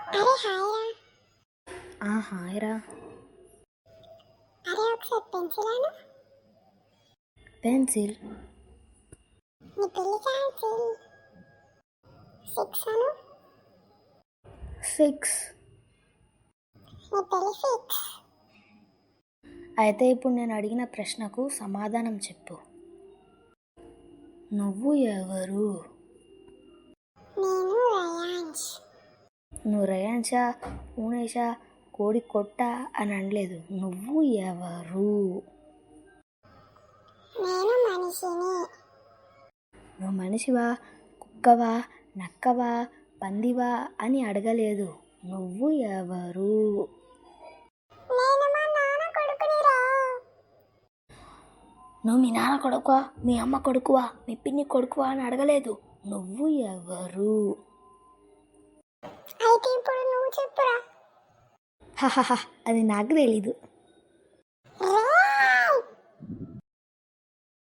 అరే హాయ్రా. హాయ్రా. అరే ఒకసారి పెన్సిల్ అను. పెన్సిల్. నీ పెళ్లి క్యాన్సిల్. 6 అను. 6. నీ పెళ్లి 6. అయితే ఇప్పుడు నేను అడిగిన ప్రశ్నకు సమాధానం చెప్పు. నువ్వు ఎవరు? నేను రయాన్స్. నువ్వు రయాన్షా, పూణేషా, కోడి కొట్ట అని అనలేదు. నువ్వు ఎవరు? నేను మనిషిని. నువ్వు మనిషివా, కుక్కవా, నక్కవా, పందివా అని అడగలేదు. నువ్వు ఎవరు? నేను మా నాన్న కొడుకునిరా. నువ్వు మీ నాన్న కొడుకువా, మీ అమ్మ కొడుకువా, మీ పిన్ని కొడుకువా అని అడగలేదు. నువ్వు ఎవరు? అయితే ఇప్పుడు నువ్వు చెప్పురా. అది నాకు తెలీదు.